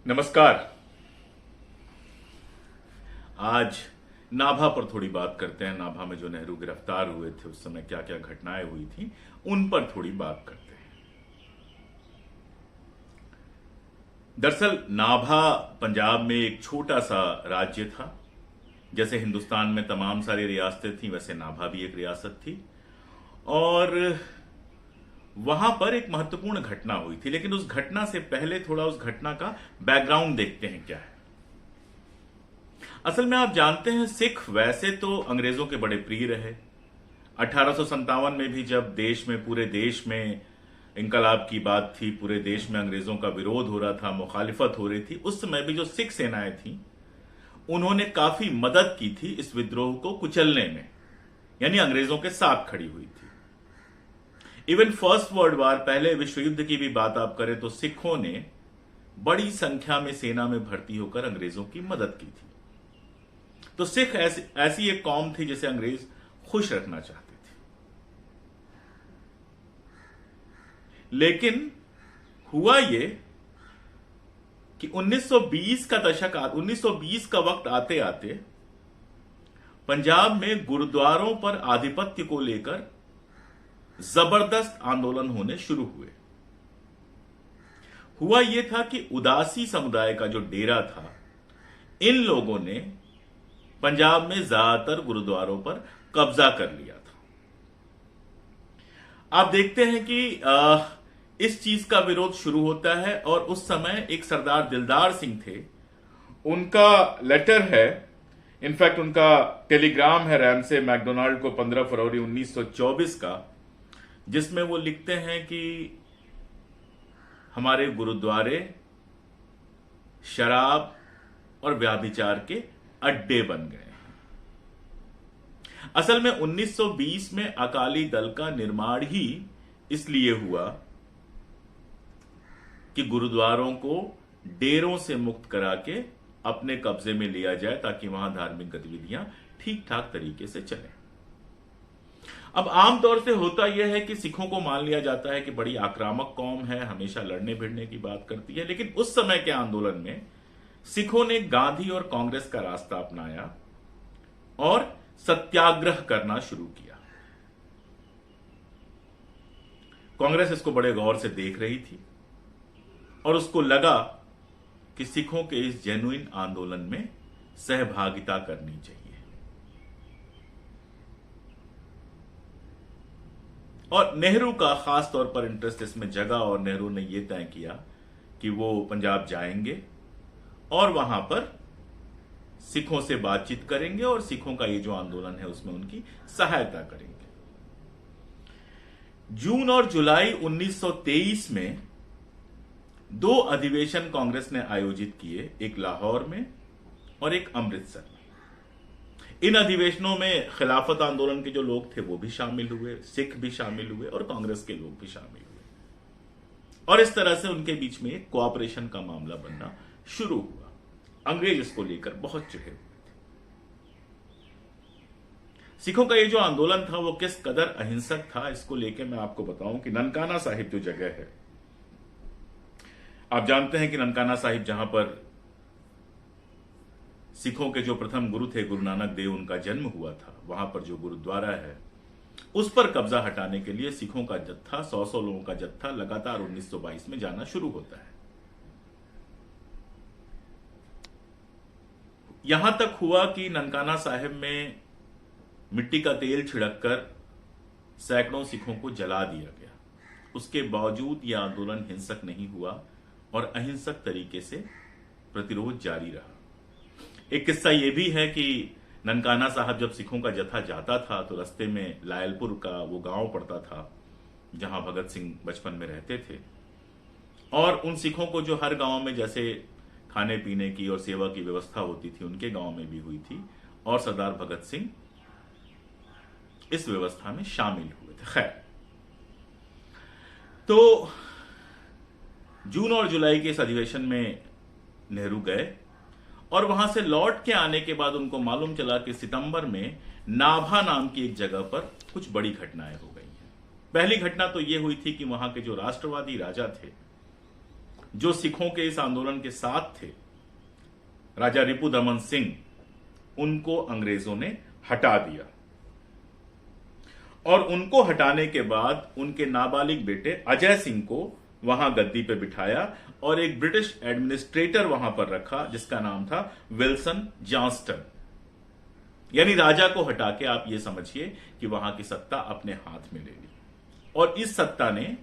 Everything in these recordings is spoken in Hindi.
नमस्कार। आज नाभा पर थोड़ी बात करते हैं। नाभा में जो नेहरू गिरफ्तार हुए थे उस समय क्या क्या घटनाएं हुई थी उन पर थोड़ी बात करते हैं। दरअसल नाभा पंजाब में एक छोटा सा राज्य था। जैसे हिंदुस्तान में तमाम सारी रियासतें थीं वैसे नाभा भी एक रियासत थी और वहां पर एक महत्वपूर्ण घटना हुई थी। लेकिन उस घटना से पहले थोड़ा उस घटना का बैकग्राउंड देखते हैं क्या है। असल में आप जानते हैं सिख वैसे तो अंग्रेजों के बड़े प्रिय रहे। 1857 में भी जब देश में पूरे देश में इंकलाब की बात थी, पूरे देश में अंग्रेजों का विरोध हो रहा था, मुखालिफत हो रही थी, उस समय भी जो सिख सेनाएं थी उन्होंने काफी मदद की थी इस विद्रोह को कुचलने में, यानी अंग्रेजों के साथ खड़ी हुई थी। इवन फर्स्ट वर्ल्ड वॉर, पहले विश्व युद्ध की भी बात आप करें तो सिखों ने बड़ी संख्या में सेना में भर्ती होकर अंग्रेजों की मदद की थी। तो सिख ऐसी एक कौम थी जिसे अंग्रेज खुश रखना चाहते थे। लेकिन हुआ यह कि 1920 का दशक 1920 का वक्त आते आते पंजाब में गुरुद्वारों पर आधिपत्य को लेकर जबरदस्त आंदोलन होने शुरू हुए। हुआ यह था कि उदासी समुदाय का जो डेरा था, इन लोगों ने पंजाब में ज्यादातर गुरुद्वारों पर कब्जा कर लिया था। आप देखते हैं कि इस चीज का विरोध शुरू होता है और उस समय एक सरदार दिलदार सिंह थे, उनका लेटर है, इनफैक्ट उनका टेलीग्राम है रैमसे मैकडोनाल्ड को 15 फरवरी 1924 का, जिसमें वो लिखते हैं कि हमारे गुरुद्वारे शराब और व्याभिचार के अड्डे बन गए हैं। असल में 1920 में अकाली दल का निर्माण ही इसलिए हुआ कि गुरुद्वारों को डेरों से मुक्त करा के अपने कब्जे में लिया जाए ताकि वहां धार्मिक गतिविधियां ठीक ठाक तरीके से चलें। अब आमतौर से होता यह है कि सिखों को मान लिया जाता है कि बड़ी आक्रामक कौम है, हमेशा लड़ने भिड़ने की बात करती है। लेकिन उस समय के आंदोलन में सिखों ने गांधी और कांग्रेस का रास्ता अपनाया और सत्याग्रह करना शुरू किया। कांग्रेस इसको बड़े गौर से देख रही थी और उसको लगा कि सिखों के इस जेन्युइन आंदोलन में सहभागिता करनी चाहिए। और नेहरू का खास तौर पर इंटरेस्ट इसमें जगा और नेहरू ने यह तय किया कि वो पंजाब जाएंगे और वहां पर सिखों से बातचीत करेंगे और सिखों का ये जो आंदोलन है उसमें उनकी सहायता करेंगे। जून और जुलाई 1923 में 2 अधिवेशन कांग्रेस ने आयोजित किए, एक लाहौर में और एक अमृतसर में। इन अधिवेशनों में खिलाफत आंदोलन के जो लोग थे वो भी शामिल हुए, सिख भी शामिल हुए और कांग्रेस के लोग भी शामिल हुए और इस तरह से उनके बीच में एक कोऑपरेशन का मामला बनना शुरू हुआ। अंग्रेज इसको लेकर बहुत चिढ़े हुए थे। सिखों का ये जो आंदोलन था वो किस कदर अहिंसक था, इसको लेकर मैं आपको बताऊं कि ननकाना साहिब जो जगह है, आप जानते हैं कि ननकाना साहिब जहां पर सिखों के जो प्रथम गुरु थे गुरु नानक देव, उनका जन्म हुआ था, वहां पर जो गुरुद्वारा है उस पर कब्जा हटाने के लिए सिखों का जत्था, 100 लोगों का जत्था लगातार 1922 में जाना शुरू होता है। यहां तक हुआ कि ननकाना साहिब में मिट्टी का तेल छिड़ककर सैकड़ों सिखों को जला दिया गया। उसके बावजूद यह आंदोलन हिंसक नहीं हुआ और अहिंसक तरीके से प्रतिरोध जारी रहा। एक किस्सा यह भी है कि ननकाना साहब जब सिखों का जत्था जाता था तो रास्ते में लायलपुर का वो गांव पड़ता था जहां भगत सिंह बचपन में रहते थे और उन सिखों को जो हर गांव में जैसे खाने पीने की और सेवा की व्यवस्था होती थी उनके गांव में भी हुई थी और सरदार भगत सिंह इस व्यवस्था में शामिल हुए थे। खैर, तो जून और जुलाई के इस अधिवेशन में नेहरू गए और वहां से लौट के आने के बाद उनको मालूम चला कि सितंबर में नाभा नाम की एक जगह पर कुछ बड़ी घटनाएं हो गई हैं। पहली घटना तो यह हुई थी कि वहां के जो राष्ट्रवादी राजा थे जो सिखों के इस आंदोलन के साथ थे, राजा रिपुदमन सिंह, उनको अंग्रेजों ने हटा दिया। और उनको हटाने के बाद उनके नाबालिग बेटे अजय सिंह को वहां गद्दी पे बिठाया और एक ब्रिटिश एडमिनिस्ट्रेटर वहां पर रखा जिसका नाम था विल्सन जॉनस्टन। यानी राजा को हटा के आप ये समझिए कि वहां की सत्ता अपने हाथ में ले ली। और इस सत्ता ने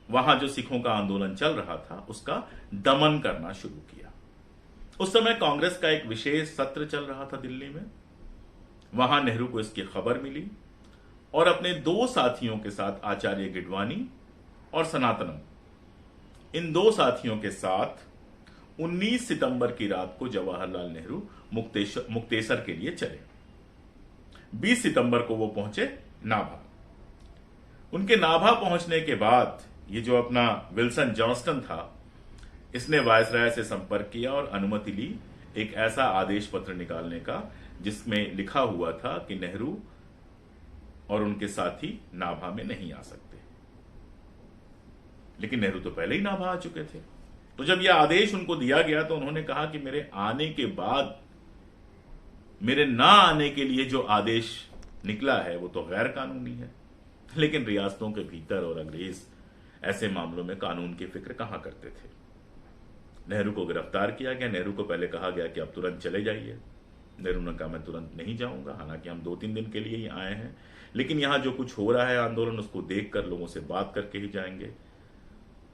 वहां जो सिखों का आंदोलन चल रहा था उसका दमन करना शुरू किया। उस समय कांग्रेस का एक विशेष सत्र चल रहा था दिल्ली में। वहां नेहरू को इसकी खबर मिली और अपने दो साथियों के साथ, आचार्य गिडवानी और सनातनम, इन दो साथियों के साथ 19 सितंबर की रात को जवाहरलाल नेहरू मुक्तेसर के लिए चले। 20 सितंबर को वो पहुंचे नाभा। उनके नाभा पहुंचने के बाद ये जो अपना विल्सन जॉनस्टन था, इसने वायसराय से संपर्क किया और अनुमति ली एक ऐसा आदेश पत्र निकालने का जिसमें लिखा हुआ था कि नेहरू और उनके साथी नाभा में नहीं आ सकते। लेकिन नेहरू तो पहले ही नाभा आ चुके थे। तो जब यह आदेश उनको दिया गया तो उन्होंने कहा कि मेरे आने के बाद मेरे ना आने के लिए जो आदेश निकला है वो तो गैर कानूनी है। लेकिन रियासतों के भीतर और अंग्रेज ऐसे मामलों में कानून की फिक्र कहां करते थे। नेहरू को गिरफ्तार किया गया। नेहरू को पहले कहा गया कि आप तुरंत चले जाइए। नेहरू ने कहा मैं तुरंत नहीं जाऊंगा, हालांकि हम 2-3 दिन के लिए ही आए हैं, लेकिन यहां जो कुछ हो रहा है आंदोलन उसको देखकर लोगों से बात करके ही जाएंगे।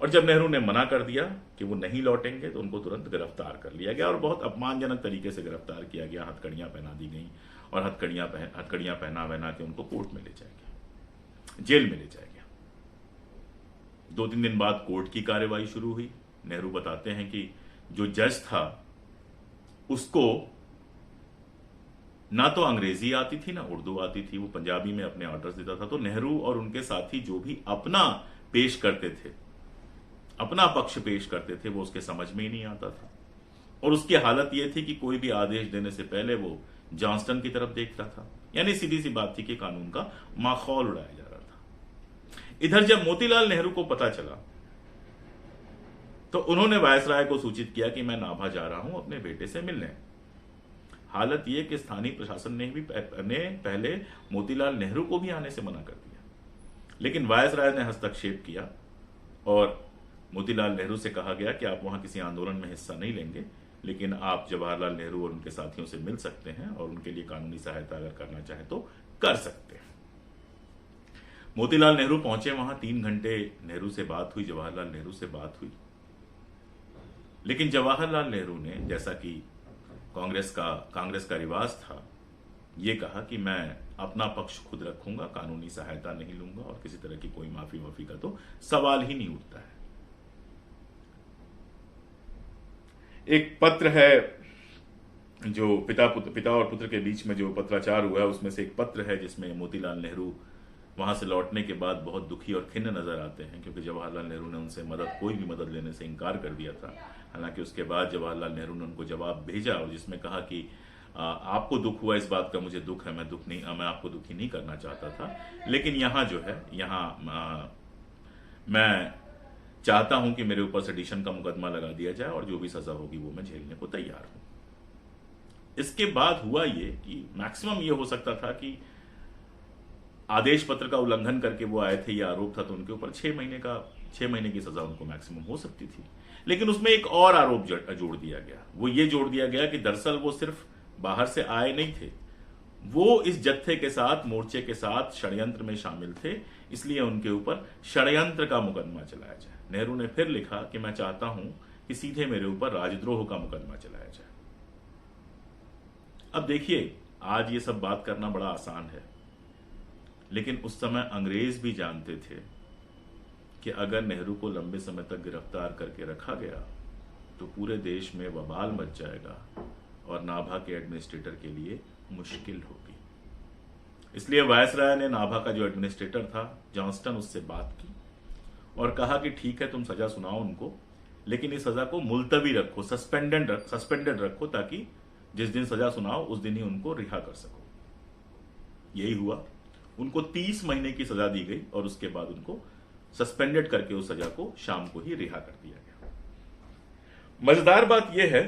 और जब नेहरू ने मना कर दिया कि वो नहीं लौटेंगे तो उनको तुरंत गिरफ्तार कर लिया गया और बहुत अपमानजनक तरीके से गिरफ्तार किया गया। हथकड़ियां पहना दी गई और हथकड़ियां पहना के उनको कोर्ट में ले जाया गया, जेल में ले जाया गया। 2-3 दिन बाद कोर्ट की कार्रवाई शुरू हुई। नेहरू बताते हैं कि जो जज था उसको ना तो अंग्रेजी आती थी ना उर्दू आती थी, वो पंजाबी में अपने ऑर्डर्स देता था। तो नेहरू और उनके साथी जो भी अपना पेश करते थे, अपना पक्ष पेश करते थे, वो उसके समझ में ही नहीं आता था। और उसकी हालत यह थी कि कोई भी आदेश देने से पहले वो जॉनस्टन की तरफ देखता था। यानी सीधी सी बात थी कि कानून का माखौल उड़ाया जा रहा था। इधर जब मोतीलाल नेहरू को पता चला तो उन्होंने वायसराय को सूचित किया कि मैं नाभा जा रहा हूं अपने बेटे से मिलने। हालत यह कि स्थानीय प्रशासन ने भी पहले मोतीलाल नेहरू को भी आने से मना कर दिया, लेकिन वायसराय ने हस्तक्षेप किया और मोतीलाल नेहरू से कहा गया कि आप वहां किसी आंदोलन में हिस्सा नहीं लेंगे, लेकिन आप जवाहरलाल नेहरू और उनके साथियों से मिल सकते हैं और उनके लिए कानूनी सहायता अगर करना चाहे तो कर सकते हैं। मोतीलाल नेहरू पहुंचे वहां। 3 घंटे नेहरू से बात हुई, जवाहरलाल नेहरू से बात हुई। लेकिन जवाहरलाल नेहरू ने, जैसा कि कांग्रेस का रिवाज था, यह कहा कि मैं अपना पक्ष खुद रखूंगा, कानूनी सहायता नहीं लूंगा और किसी तरह की कोई माफी का तो सवाल ही नहीं उठता है। एक पत्र है जो पिता और पुत्र के बीच में जो पत्राचार हुआ है, उसमें से एक पत्र है जिसमें मोतीलाल नेहरू वहां से लौटने के बाद बहुत दुखी और खिन्न नजर आते हैं, क्योंकि जवाहरलाल नेहरू ने उनसे कोई भी मदद लेने से इनकार कर दिया था। हालांकि उसके बाद जवाहरलाल नेहरू ने उनको जवाब भेजा और जिसमें कहा कि आपको दुख हुआ इस बात का, मुझे दुख है, मैं आपको दुखी नहीं करना चाहता था, लेकिन यहां जो है मैं चाहता हूं कि मेरे ऊपर सेडिशन का मुकदमा लगा दिया जाए और जो भी सजा होगी वो मैं झेलने को तैयार हूं। इसके बाद हुआ ये कि मैक्सिमम ये हो सकता था कि आदेश पत्र का उल्लंघन करके वो आए थे, ये आरोप था, तो उनके ऊपर 6 महीने की सजा उनको मैक्सिमम हो सकती थी। लेकिन उसमें एक और आरोप जोड़ दिया गया। वो ये जोड़ दिया गया कि दरअसल वो सिर्फ बाहर से आए नहीं थे, वो इस जत्थे के साथ, मोर्चे के साथ षड्यंत्र में शामिल थे, इसलिए उनके ऊपर षड्यंत्र का मुकदमा चलाया जाए। नेहरू ने फिर लिखा कि मैं चाहता हूं कि सीधे मेरे ऊपर राजद्रोह का मुकदमा चलाया जाए। अब देखिए, आज ये सब बात करना बड़ा आसान है, लेकिन उस समय अंग्रेज भी जानते थे कि अगर नेहरू को लंबे समय तक गिरफ्तार करके रखा गया तो पूरे देश में बवाल मच जाएगा और नाभा के एडमिनिस्ट्रेटर के लिए मुश्किल होगी। इसलिए वायसराय ने नाभा का जो एडमिनिस्ट्रेटर था जॉनस्टन, उससे बात की और कहा कि ठीक है, तुम सजा सुनाओ उनको, लेकिन इस सजा को मुलतवी रखो, सस्पेंडेड रखो, ताकि जिस दिन सजा सुनाओ उस दिन ही उनको रिहा कर सको। यही हुआ। उनको 30 महीने की सजा दी गई और उसके बाद उनको सस्पेंडेड करके उस सजा को शाम को ही रिहा कर दिया गया। मजेदार बात यह है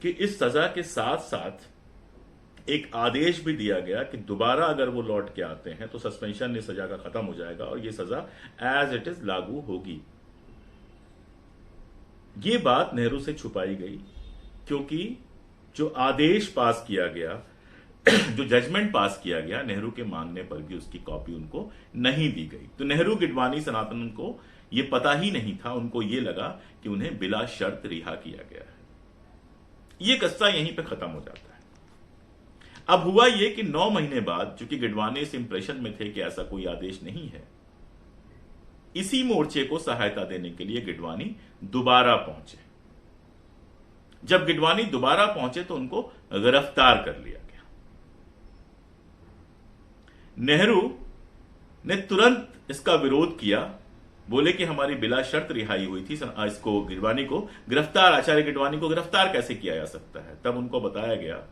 कि इस सजा के साथ साथ एक आदेश भी दिया गया कि दोबारा अगर वो लौट के आते हैं तो सस्पेंशन इस सजा का खत्म हो जाएगा और ये सजा एज इट इज लागू होगी। ये बात नेहरू से छुपाई गई क्योंकि जो आदेश पास किया गया, जो जजमेंट पास किया गया, नेहरू के मांगने पर भी उसकी कॉपी उनको नहीं दी गई। तो नेहरू, गिडवानी, सनातन को ये पता ही नहीं था। उनको ये लगा कि उन्हें बिला शर्त रिहा किया गया है। ये किस्सा यहीं पे खत्म हो जाता है। अब हुआ ये कि 9 महीने बाद, चूंकि गिडवानी इस इंप्रेशन में थे कि ऐसा कोई आदेश नहीं है, इसी मोर्चे को सहायता देने के लिए गिडवानी दोबारा पहुंचे। जब गिडवानी दोबारा पहुंचे तो उनको गिरफ्तार कर लिया गया। नेहरू ने तुरंत इसका विरोध किया, बोले कि हमारी बिला शर्त रिहाई हुई थी, इसको गिडवानी को गिरफ्तार, आचार्य गिडवानी को गिरफ्तार कैसे किया जा सकता है। तब उनको बताया गया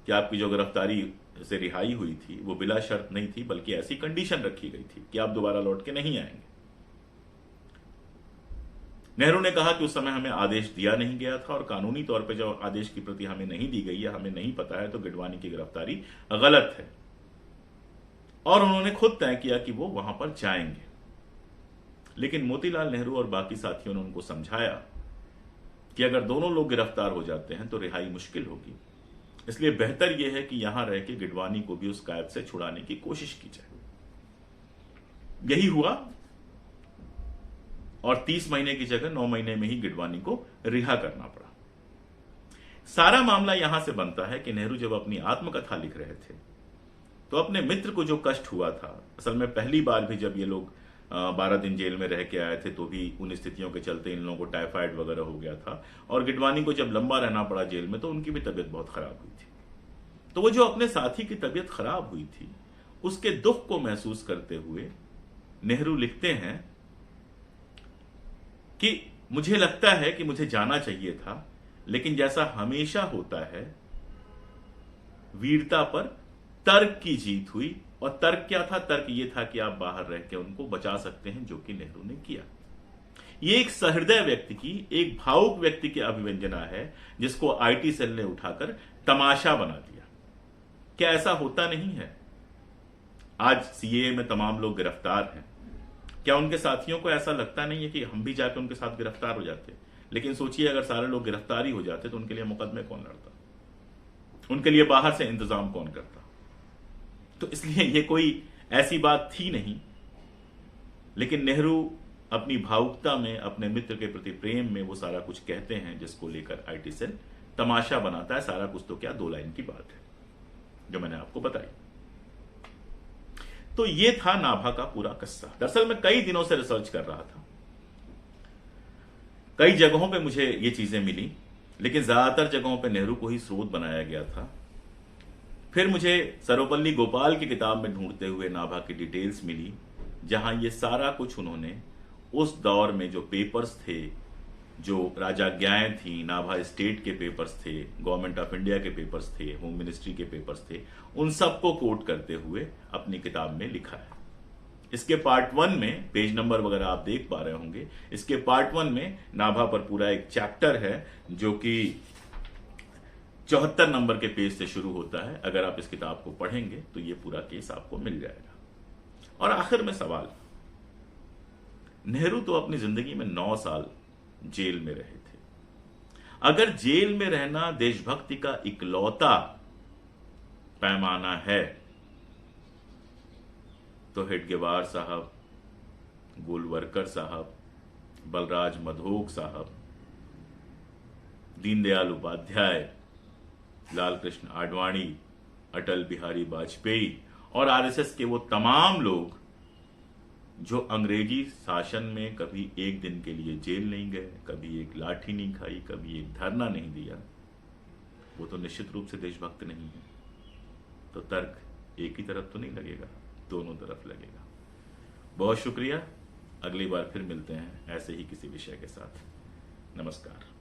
कि आपकी जो गिरफ्तारी से रिहाई हुई थी वो बिला शर्त नहीं थी, बल्कि ऐसी कंडीशन रखी गई थी कि आप दोबारा लौट के नहीं आएंगे। नेहरू ने कहा कि उस समय हमें आदेश दिया नहीं गया था और कानूनी तौर पे जो आदेश की प्रति हमें नहीं दी गई है, हमें नहीं पता है, तो गिडवानी की गिरफ्तारी गलत है। और उन्होंने खुद तय किया कि वो वहां पर जाएंगे। लेकिन मोतीलाल नेहरू और बाकी साथियों ने उनको समझाया कि अगर दोनों लोग गिरफ्तार हो जाते हैं तो रिहाई मुश्किल होगी, इसलिए बेहतर यह है कि यहां रह के गिडवानी को भी उस कैद से छुड़ाने की कोशिश की जाए। यही हुआ और 30 महीने की जगह 9 महीने में ही गिडवानी को रिहा करना पड़ा। सारा मामला यहां से बनता है कि नेहरू जब अपनी आत्मकथा लिख रहे थे तो अपने मित्र को जो कष्ट हुआ था, असल में पहली बार भी जब ये लोग 12 दिन जेल में रह के आए थे तो भी उन स्थितियों के चलते इन लोगों को टाइफाइड वगैरह हो गया था, और गिडवानी को जब लंबा रहना पड़ा जेल में तो उनकी भी तबीयत बहुत खराब हुई थी। तो वो जो अपने साथी की तबीयत खराब हुई थी, उसके दुख को महसूस करते हुए नेहरू लिखते हैं कि मुझे लगता है कि मुझे जाना चाहिए था, लेकिन जैसा हमेशा होता है, वीरता पर तर्क की जीत हुई। और तर्क क्या था? तर्क यह था कि आप बाहर रह के उनको बचा सकते हैं, जो कि नेहरू ने किया। यह एक सहृदय व्यक्ति की, एक भावुक व्यक्ति की अभिव्यंजना है जिसको आईटी सेल ने उठाकर तमाशा बना दिया। क्या ऐसा होता नहीं है? आज सीएए में तमाम लोग गिरफ्तार हैं। क्या उनके साथियों को ऐसा लगता नहीं है कि हम भी जाकर उनके साथ गिरफ्तार हो जाते? लेकिन सोचिए, अगर सारे लोग गिरफ्तार ही हो जाते तो उनके लिए मुकदमे कौन लड़ता? उनके लिए बाहर से इंतजाम कौन करता? तो इसलिए ये कोई ऐसी बात थी नहीं। लेकिन नेहरू अपनी भावुकता में, अपने मित्र के प्रति प्रेम में वो सारा कुछ कहते हैं जिसको लेकर आईटी सेल तमाशा बनाता है। सारा कुछ तो क्या, 2 लाइन की बात है जो मैंने आपको बताई। तो ये था नाभा का पूरा किस्सा। दरअसल मैं कई दिनों से रिसर्च कर रहा था, कई जगहों पे मुझे ये चीजें मिली, लेकिन ज्यादातर जगहों पे नेहरू को ही स्रोत बनाया गया था। फिर मुझे सर्वपल्ली गोपाल की किताब में ढूंढते हुए नाभा की डिटेल्स मिली, जहां ये सारा कुछ उन्होंने उस दौर में जो पेपर्स थे, जो राजाज्ञाएं थी, नाभा स्टेट के पेपर्स थे, गवर्नमेंट ऑफ इंडिया के पेपर्स थे, होम मिनिस्ट्री के पेपर्स थे, उन सबको कोट करते हुए अपनी किताब में लिखा है। इसके पार्ट 1 में, पेज नंबर वगैरह आप देख पा रहे होंगे, इसके पार्ट 1 में नाभा पर पूरा एक चैप्टर है जो कि 74 नंबर के पेज से शुरू होता है। अगर आप इस किताब को पढ़ेंगे तो ये पूरा केस आपको मिल जाएगा। और आखिर में सवाल, नेहरू तो अपनी जिंदगी में 9 साल जेल में रहे थे। अगर जेल में रहना देशभक्ति का इकलौता पैमाना है तो हेडगेवार साहब, गोलवरकर साहब, बलराज मधोक साहब, दीनदयाल उपाध्याय, लाल कृष्ण आडवाणी, अटल बिहारी वाजपेयी और आरएसएस के वो तमाम लोग जो अंग्रेजी शासन में कभी एक दिन के लिए जेल नहीं गए, कभी एक लाठी नहीं खाई, कभी एक धरना नहीं दिया, वो तो निश्चित रूप से देशभक्त नहीं है। तो तर्क एक ही तरफ तो नहीं लगेगा, दोनों तरफ लगेगा। बहुत शुक्रिया। अगली बार फिर मिलते हैं ऐसे ही किसी विषय के साथ। नमस्कार।